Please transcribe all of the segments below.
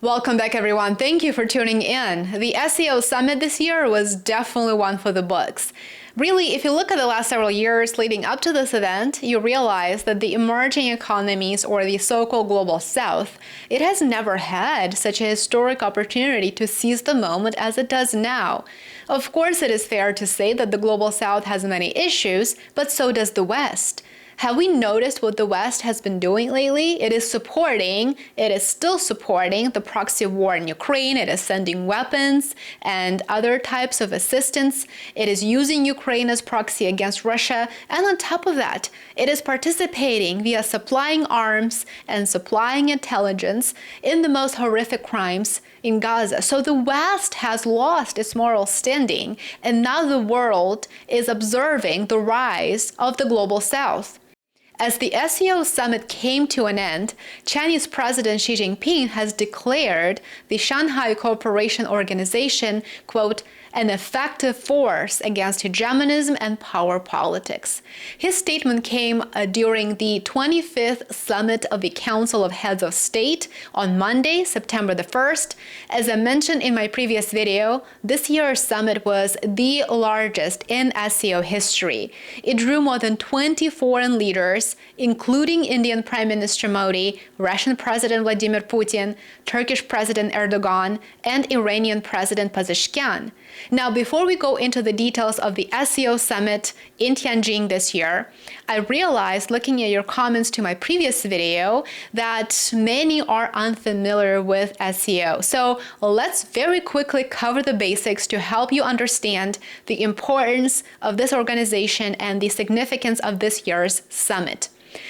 Welcome back, everyone. Thank you for tuning in. The SCO summit this year was definitely one for the books. Really, if you look at the last several years leading up to this event, you realize that the emerging economies, or the so-called global south, it has never had such a historic opportunity to seize the moment as it does now. Of course, it is fair to say that the global south has many issues, but so does the West. Have we noticed what the West has been doing lately? It is still supporting the proxy war in Ukraine. It is sending weapons and other types of assistance. It is using Ukraine as proxy against Russia. And on top of that, it is participating via supplying arms and supplying intelligence in the most horrific crimes in Gaza. So the West has lost its moral standing, and now the world is observing the rise of the global south. As the SCO summit came to an end, Chinese President Xi Jinping has declared the Shanghai Cooperation Organization, quote, an effective force against hegemonism and power politics. His statement came during the 25th Summit of the Council of Heads of State on Monday, September the 1st. As I mentioned in my previous video, this year's summit was the largest in SCO history. It drew more than 20 foreign leaders, including Indian Prime Minister Modi, Russian President Vladimir Putin, Turkish President Erdoğan, and Iranian President Pezeshkian. Now, before we go into the details of the SCO summit in Tianjin this year, I realized, looking at your comments to my previous video, that many are unfamiliar with SCO. So let's very quickly cover the basics to help you understand the importance of this organization and the significance of this year's summit.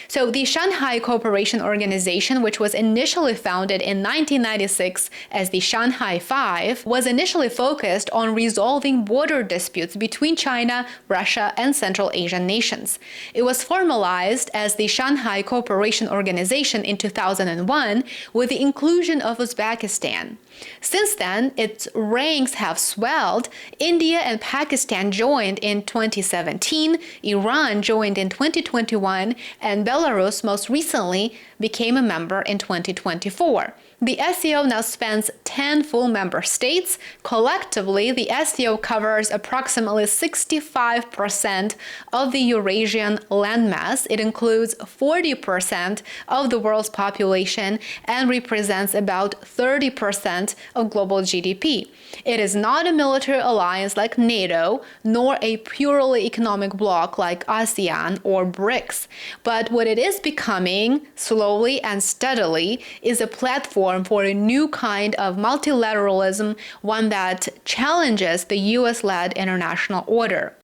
So the Shanghai Cooperation Organization, which was initially founded in 1996 as the Shanghai Five, was initially focused on resolving border disputes between China, Russia, and Central Asian nations. It was formalized as the Shanghai Cooperation Organization in 2001 with the inclusion of Uzbekistan. Since then, its ranks have swelled. India and Pakistan joined in 2017, Iran joined in 2021, and Belarus most recently became a member in 2024. The SCO now spans 10 full member states. Collectively, the SCO covers approximately 65% of the Eurasian landmass. It includes 40% of the world's population and represents about 30% of global GDP. It is not a military alliance like NATO, nor a purely economic bloc like ASEAN or BRICS. But what it is becoming, slowly and steadily, is a platform for a new kind of multilateralism, one that challenges the US-led international order.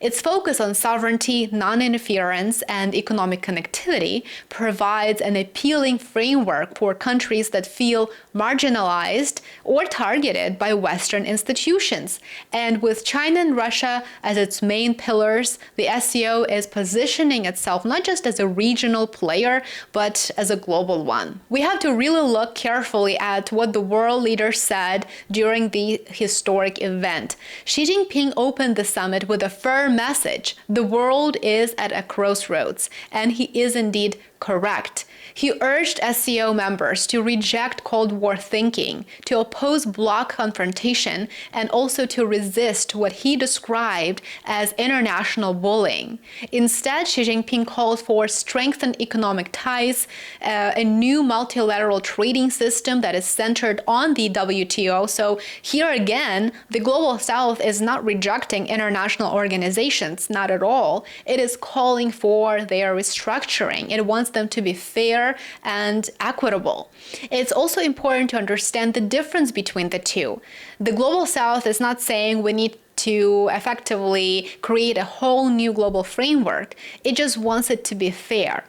Its focus on sovereignty, non-interference, and economic connectivity provides an appealing framework for countries that feel marginalized or targeted by Western institutions. And with China and Russia as its main pillars, the SCO is positioning itself not just as a regional player, but as a global one. We have to really look carefully at what the world leaders said during the historic event. Xi Jinping opened the summit with a firm message: the world is at a crossroads, and he is indeed correct. He urged SCO members to reject Cold War thinking, to oppose bloc confrontation, and also to resist what he described as international bullying. Instead, Xi Jinping called for strengthened economic ties, a new multilateral trading system that is centered on the WTO. So here again, the Global South is not rejecting international organizations, not at all. It is calling for their restructuring. It wants them to be fair and equitable. It's also important to understand the difference between the two. The Global South is not saying we need to effectively create a whole new global framework. It just wants it to be fair.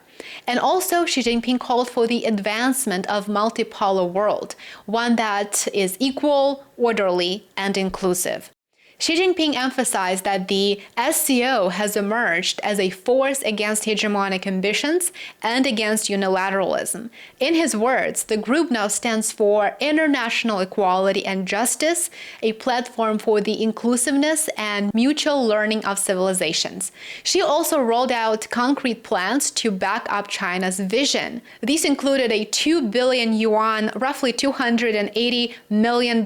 And also, Xi Jinping called for the advancement of multipolar world, one that is equal, orderly, and inclusive. Xi Jinping emphasized that the SCO has emerged as a force against hegemonic ambitions and against unilateralism. In his words, the group now stands for international equality and justice, a platform for the inclusiveness and mutual learning of civilizations. Xi also rolled out concrete plans to back up China's vision. These included a 2 billion yuan, roughly $280 million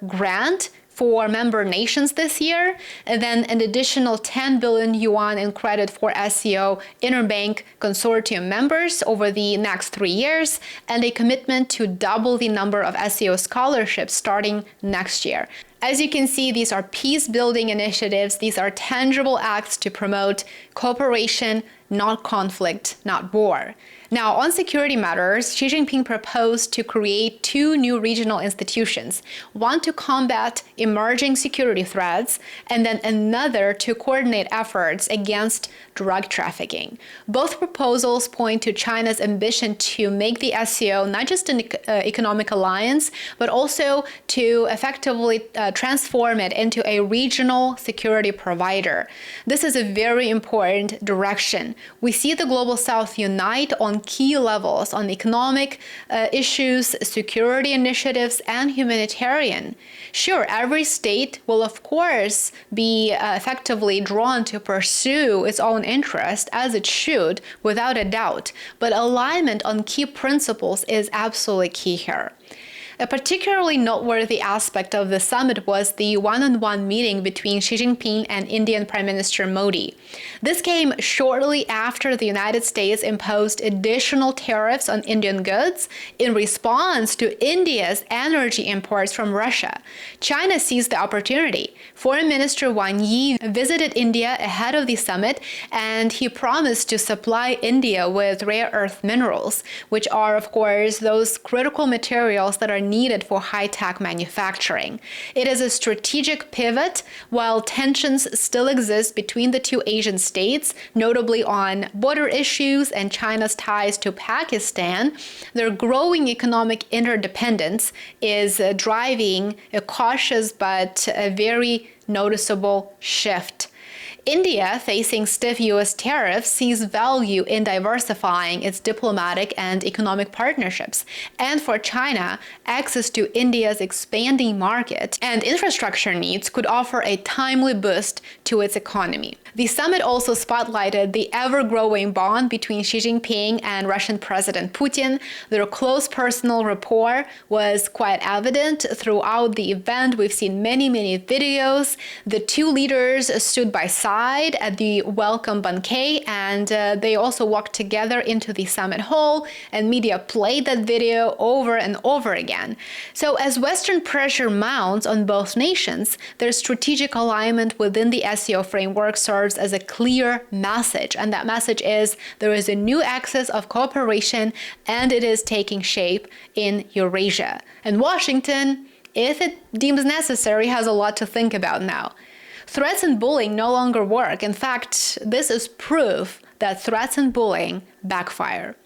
grant for member nations this year, and then an additional 10 billion yuan in credit for SCO interbank consortium members over the next 3 years, and a commitment to double the number of SCO scholarships starting next year. As you can see, these are peace-building initiatives. These are tangible acts to promote cooperation, not conflict, not war. Now, on security matters, Xi Jinping proposed to create 2 new regional institutions, one to combat emerging security threats, and then another to coordinate efforts against drug trafficking. Both proposals point to China's ambition to make the SCO not just an economic alliance, but also to effectively transform it into a regional security provider. This is a very important direction. We see the Global South unite on key levels on economic issues, security initiatives, and humanitarian. Sure, every state will, of course, be effectively drawn to pursue its own interest, as it should, without a doubt. But alignment on key principles is absolutely key here. A particularly noteworthy aspect of the summit was the one-on-one meeting between Xi Jinping and Indian Prime Minister Modi. This came shortly after the United States imposed additional tariffs on Indian goods in response to India's energy imports from Russia. China seized the opportunity. Foreign Minister Wang Yi visited India ahead of the summit, and he promised to supply India with rare earth minerals, which are, of course, those critical materials that are needed for high-tech manufacturing. It is a strategic pivot. While tensions still exist between the 2 Asian states, notably on border issues and China's ties to Pakistan, their growing economic interdependence is driving a cautious but a very noticeable shift. India, facing stiff U.S. tariffs, sees value in diversifying its diplomatic and economic partnerships. And for China, access to India's expanding market and infrastructure needs could offer a timely boost to its economy. The summit also spotlighted the ever-growing bond between Xi Jinping and Russian President Putin. Their close personal rapport was quite evident throughout the event. We've seen many videos. The 2 leaders stood by side at the welcome banquet, and they also walked together into the summit hall, and media played that video over and over again. So as Western pressure mounts on both nations, their strategic alignment within the SCO framework serves as a clear message, and that message is there is a new axis of cooperation, and it is taking shape in Eurasia. And Washington, if it deems necessary, has a lot to think about now. Threats and bullying no longer work. In fact, this is proof that threats and bullying backfire.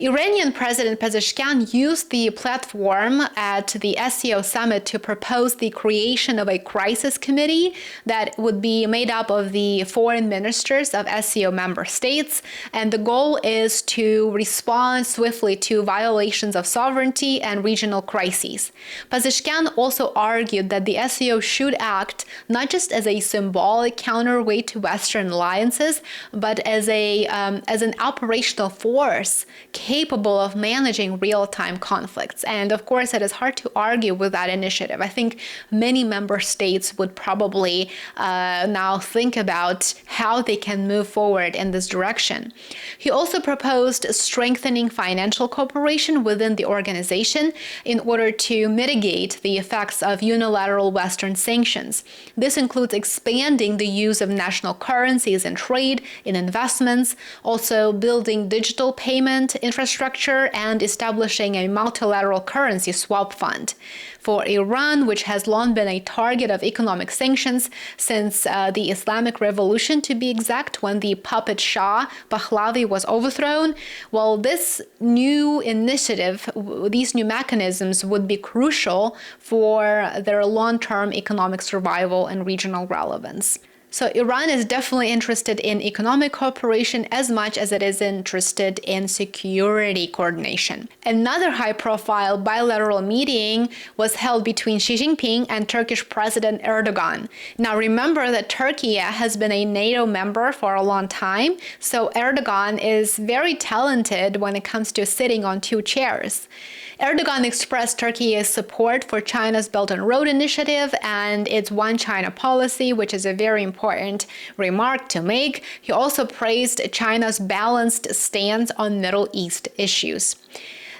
Iranian President Pezeshkian used the platform at the SCO summit to propose the creation of a crisis committee that would be made up of the foreign ministers of SCO member states, and the goal is to respond swiftly to violations of sovereignty and regional crises. Pezeshkian also argued that the SCO should act not just as a symbolic counterweight to Western alliances, but as an operational force capable of managing real-time conflicts. And of course, it is hard to argue with that initiative. I think many member states would probably now think about how they can move forward in this direction. He also proposed strengthening financial cooperation within the organization in order to mitigate the effects of unilateral Western sanctions. This includes expanding the use of national currencies in trade, in investments, also building digital payment infrastructure infrastructure and establishing a multilateral currency swap fund. For Iran, which has long been a target of economic sanctions since the Islamic Revolution, to be exact, when the puppet Shah Pahlavi was overthrown, well, this new initiative, these new mechanisms would be crucial for their long-term economic survival and regional relevance. So Iran is definitely interested in economic cooperation as much as it is interested in security coordination. Another high-profile bilateral meeting was held between Xi Jinping and Turkish President Erdoğan. Now remember that Turkey has been a NATO member for a long time, so Erdoğan is very talented when it comes to sitting on two chairs. Erdoğan expressed Turkey's support for China's Belt and Road Initiative and its One China policy, which is a very important remark to make. He also praised China's balanced stance on Middle East issues.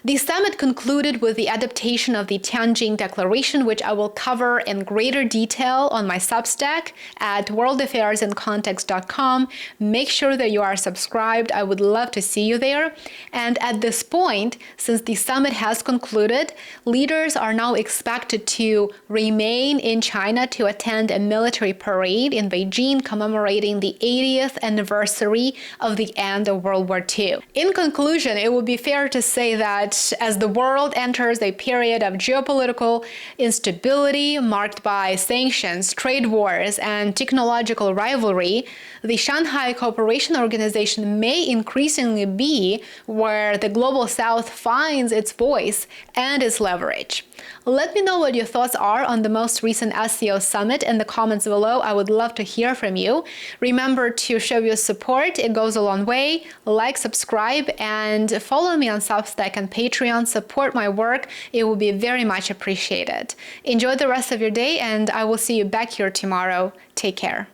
The summit concluded with the adaptation of the Tianjin Declaration, which I will cover in greater detail on my Substack at worldaffairsIncontext.com. Make sure that you are subscribed. I would love to see you there. And at this point, since the summit has concluded, leaders are now expected to remain in China to attend a military parade in Beijing commemorating the 80th anniversary of the end of World War II. In conclusion, it would be fair to say that as the world enters a period of geopolitical instability marked by sanctions, trade wars, and technological rivalry, the Shanghai Cooperation Organization may increasingly be where the Global South finds its voice and its leverage. Let me know what your thoughts are on the most recent SCO summit in the comments below. I would love to hear from you. Remember to show your support. It goes a long way. Like, subscribe, and follow me on Substack and Patreon. Support my work. It will be very much appreciated. Enjoy the rest of your day, and I will see you back here tomorrow. Take care.